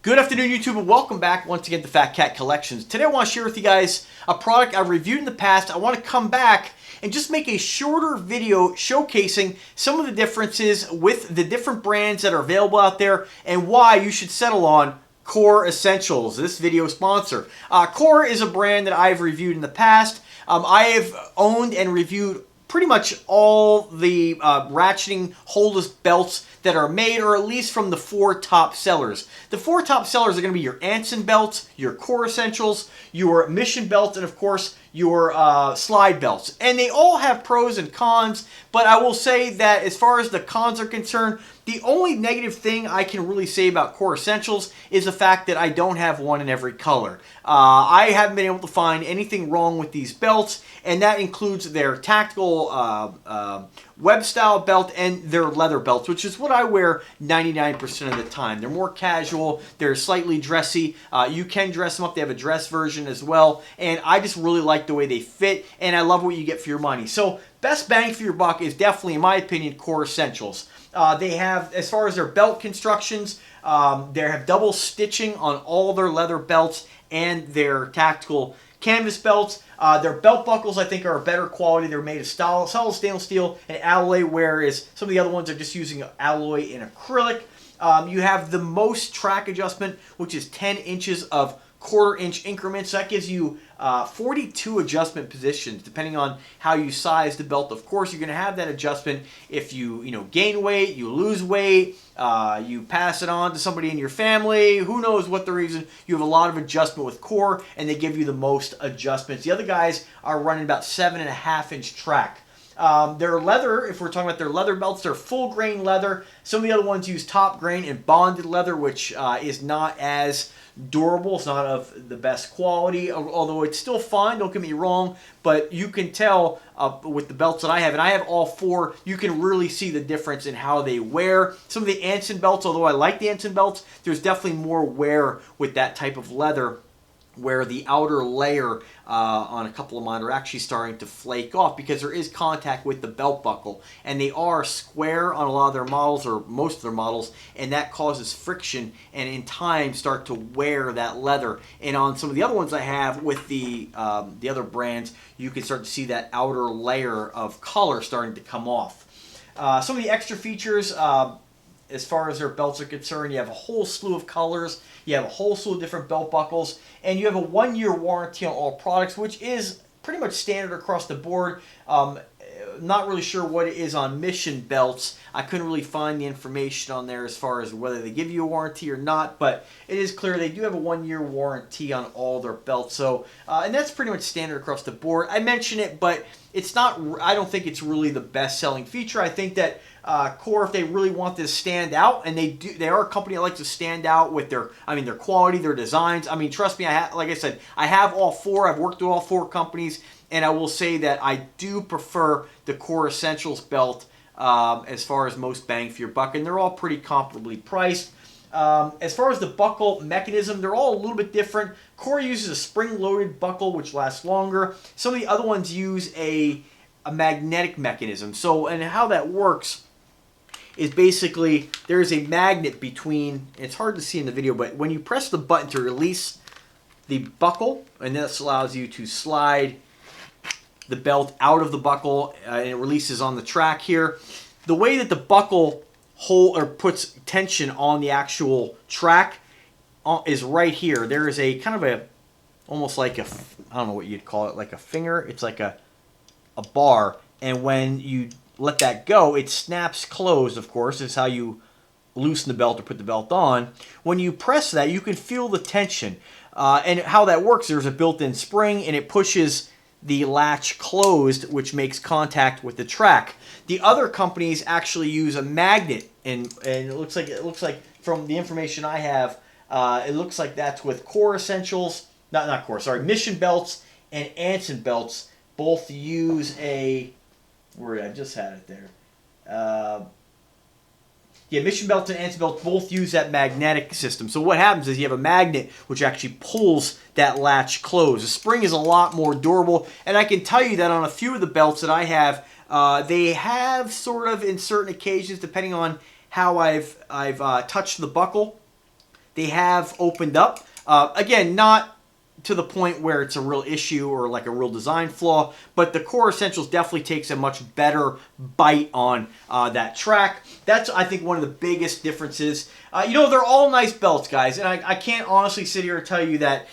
Good afternoon, YouTube, and welcome back once again to Fat Cat Collections. Today I want to share with you guys a product I've reviewed in the past. I want to come back and just make a shorter video showcasing some of the differences with the different brands that are available out there and why you should settle on Core Essentials, this video sponsor. Core is a brand that I've reviewed in the past. I have owned and reviewed pretty much all the ratcheting holeless belts that are made, or at least from the 4 top sellers. The 4 top sellers are going to be your Anson belts, your Core Essentials, your Mission belts, and of course your slide belts. And they all have pros and cons, but I will say that as far as the cons are concerned, the only negative thing I can really say about Core Essentials is the fact that I don't have one in every color. I haven't been able to find anything wrong with these belts, and that includes their tactical web style belt and their leather belts, which is what I wear 99% of the time. They're more casual, they're slightly dressy. You can dress them up, they have a dress version as well, and I just really like the way they fit, and I love what you get for your money. So best bang for your buck is definitely, in my opinion, Core Essentials. They have, as far as their belt constructions, they have double stitching on all their leather belts and their tactical canvas belts. Their belt buckles, I think, are a better quality. They're made of solid stainless steel and alloy, whereas some of the other ones are just using alloy and acrylic. You have the most track adjustment, which is 10 inches of quarter-inch increments. So that gives you 42 adjustment positions, depending on how you size the belt. Of course, you're going to have that adjustment if you gain weight, you lose weight, you pass it on to somebody in your family. Who knows what the reason? You have a lot of adjustment with Core, and they give you the most adjustments. The other guys are running about 7.5-inch track. Their leather, if we're talking about their leather belts, they're full grain leather. Some of the other ones use top grain and bonded leather, which is not as durable. It's not of the best quality, although it's still fine, don't get me wrong, but you can tell with the belts that I have, and I have all 4, you can really see the difference in how they wear. Some of the Anson belts, although I like the Anson belts, there's definitely more wear with that type of leather, where the outer layer on a couple of mine are actually starting to flake off because there is contact with the belt buckle, and they are square on a lot of their models, or most of their models, and that causes friction and in time start to wear that leather. And on some of the other ones I have with the other brands, you can start to see that outer layer of color starting to come off. Some of the extra features, as far as their belts are concerned, you have a whole slew of colors, you have a whole slew of different belt buckles, and you have a 1-year warranty on all products, which is pretty much standard across the board. Not really sure what it is on Mission belts. I couldn't really find the information on there as far as whether they give you a warranty or not, but it is clear they do have a 1-year warranty on all their belts. So, and that's pretty much standard across the board. I mention it, but it's not, I don't think it's really the best-selling feature. I think that Core, if they really want to stand out, and they are a company that likes to stand out with their quality, their designs. I mean, trust me, like I said, I have all 4. I've worked with all 4 companies, and I will say that I do prefer the Core Essentials belt as far as most bang for your buck, and they're all pretty comparably priced. As far as the buckle mechanism, they're all a little bit different. Core uses a spring-loaded buckle, which lasts longer. Some of the other ones use a magnetic mechanism. So, and how that works is basically there is a magnet between, it's hard to see in the video, but when you press the button to release the buckle, and this allows you to slide the belt out of the buckle, and it releases on the track here. The way that the buckle puts tension on the actual track is right here. There is a kind of a, almost like a, I don't know what you'd call it, like a finger. It's like a bar, and when you let that go, it snaps closed, of course. This is how you loosen the belt or put the belt on. When you press that, you can feel the tension. And how that works, there's a built-in spring, and it pushes the latch closed, which makes contact with the track. The other companies actually use a magnet, and it looks like from the information I have, it looks like that's with Core Essentials, not Core, sorry, Mission belts and Anson belts both use a, where I just had it there. Yeah, Mission belts and Anson belts both use that magnetic system. So what happens is you have a magnet which actually pulls that latch closed. The spring is a lot more durable, and I can tell you that on a few of the belts that I have, they have sort of, in certain occasions, depending on how I've touched the buckle, they have opened up. Again, not to the point where it's a real issue or like a real design flaw, but the Core Essentials definitely takes a much better bite on that track. That's, I think, one of the biggest differences. You know, they're all nice belts, guys, and I can't honestly sit here and tell you that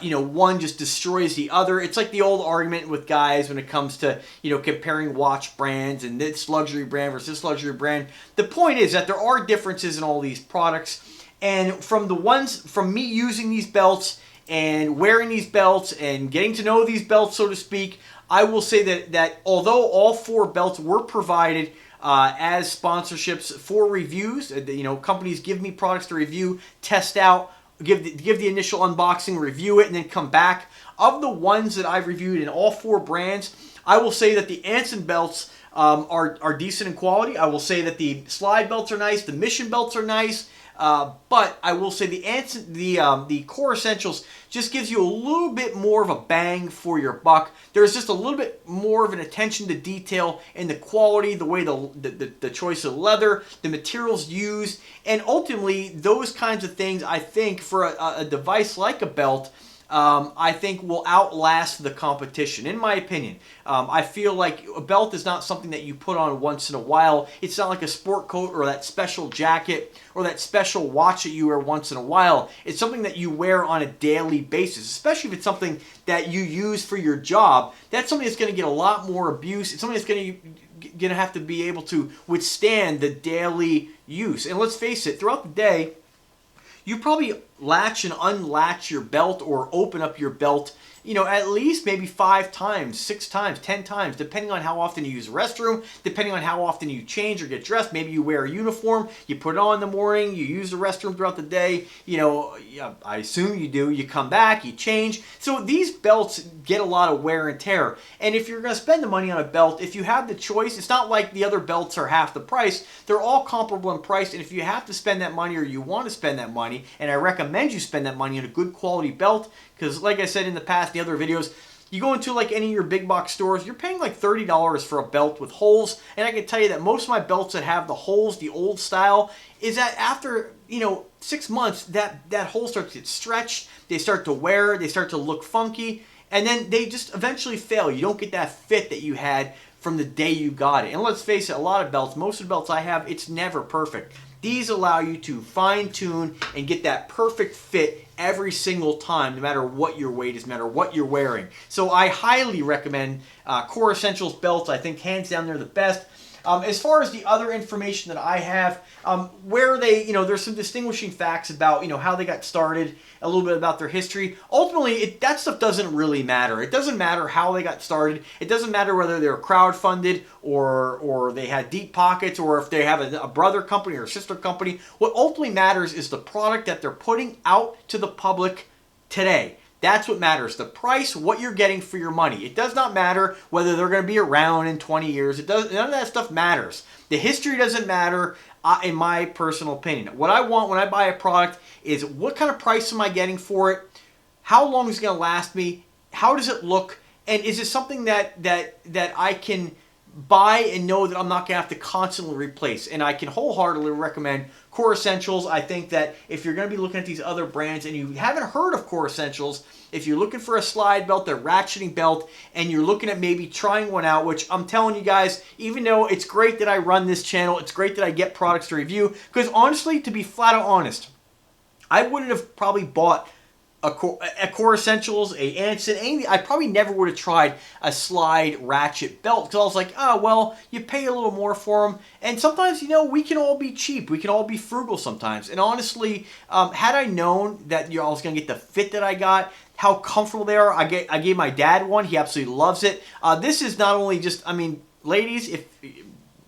you know, one just destroys the other. It's like the old argument with guys when it comes to, you know, comparing watch brands and this luxury brand versus this luxury brand. The point is that there are differences in all these products, and from me using these belts and wearing these belts and getting to know these belts, so to speak, I will say that although all 4 belts were provided as sponsorships for reviews, you know, companies give me products to review, test out, give the initial unboxing, review it, and then come back. Of the ones that I've reviewed in all 4 brands, I will say that the Anson belts are decent in quality. I will say that the slide belts are nice, the Mission belts are nice. But I will say the Core Essentials just gives you a little bit more of a bang for your buck. There's just a little bit more of an attention to detail in the quality, the way the choice of leather, the materials used, and ultimately those kinds of things, I think, for a device like a belt, I think will outlast the competition, in my opinion. I feel like a belt is not something that you put on once in a while. It's not like a sport coat or that special jacket or that special watch that you wear once in a while. It's something that you wear on a daily basis, especially if it's something that you use for your job. That's something that's going to get a lot more abuse. It's something that's going to have to be able to withstand the daily use. And let's face it, throughout the day, you probably latch and unlatch your belt or open up your belt, you know, at least maybe 5 times, 6 times, 10 times, depending on how often you use the restroom, depending on how often you change or get dressed. Maybe you wear a uniform, you put it on in the morning, you use the restroom throughout the day, you know, I assume you do, you come back, you change. So these belts get a lot of wear and tear. And if you're going to spend the money on a belt, if you have the choice, it's not like the other belts are half the price. They're all comparable in price. And if you have to spend that money or you want to spend that money, and I recommend you spend that money on a good quality belt, because like I said in the past, the other videos, you go into like any of your big box stores, you're paying like $30 for a belt with holes. And I can tell you that most of my belts that have the holes, the old style, is that after, you know, 6 months, that hole starts to get stretched, they start to wear, they start to look funky, and then they just eventually fail. You don't get that fit that you had from the day you got it. And let's face it, a lot of belts, most of the belts I have, it's never perfect. These allow you to fine-tune and get that perfect fit every single time, no matter what your weight is, no matter what you're wearing. So I highly recommend Core Essentials belts. I think hands down they're the best. As far as the other information that I have, where they, you know, there's some distinguishing facts about, you know, how they got started, a little bit about their history. Ultimately, that stuff doesn't really matter. It doesn't matter how they got started. It doesn't matter whether they're crowdfunded or they had deep pockets or if they have a brother company or a sister company. What ultimately matters is the product that they're putting out to the public today. That's what matters. The price, what you're getting for your money. It does not matter whether they're going to be around in 20 years. None of that stuff matters. The history doesn't matter, in my personal opinion. What I want when I buy a product is what kind of price am I getting for it? How long is it going to last me? How does it look? And is it something that I can buy and know that I'm not going to have to constantly replace? And I can wholeheartedly recommend Core Essentials. I think that if you're going to be looking at these other brands and you haven't heard of Core Essentials, if you're looking for a slide belt, a ratcheting belt, and you're looking at maybe trying one out, which I'm telling you guys, even though it's great that I run this channel, it's great that I get products to review, because honestly, to be flat out honest, I wouldn't have probably bought a Core Essentials, a Anson, anything. I probably never would have tried a slide ratchet belt because I was like, oh, well, you pay a little more for them. And sometimes, you know, we can all be cheap. We can all be frugal sometimes. And honestly, had I known that I was going to get the fit that I got, how comfortable they are, I gave my dad one. He absolutely loves it. This is not only just, I mean, ladies,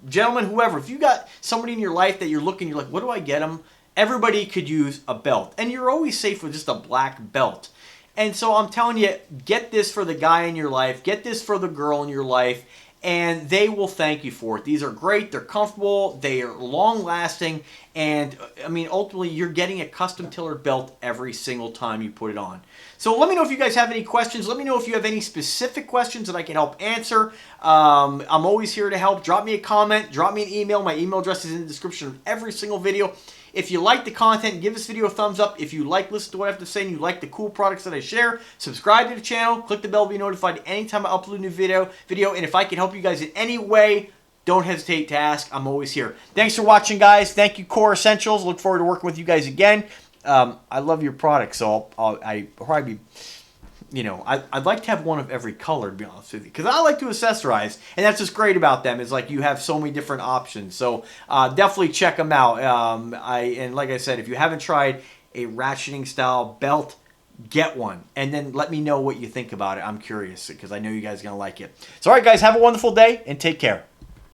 gentlemen, whoever, if you got somebody in your life that you're looking, you're like, what do I get them? Everybody could use a belt. And you're always safe with just a black belt. And so I'm telling you, get this for the guy in your life. Get this for the girl in your life. And they will thank you for it. These are great. They're comfortable. They are long-lasting. And, I mean, ultimately, you're getting a custom-tailored belt every single time you put it on. So let me know if you guys have any questions. Let me know if you have any specific questions that I can help answer. I'm always here to help. Drop me a comment. Drop me an email. My email address is in the description of every single video. If you like the content, give this video a thumbs up. If you like listening to what I have to say and you like the cool products that I share, subscribe to the channel, click the bell to be notified anytime I upload a new video. And if I can help you guys in any way, don't hesitate to ask. I'm always here. Thanks for watching, guys. Thank you, Core Essentials. Look forward to working with you guys again. I love your products, so I'll probably be, you know, I'd like to have one of every color, to be honest with you, because I like to accessorize, and that's what's great about them is like you have so many different options. So definitely check them out. And like I said, if you haven't tried a ratcheting style belt, get one, and then let me know what you think about it. I'm curious because I know you guys are gonna like it. So all right, guys, have a wonderful day and take care.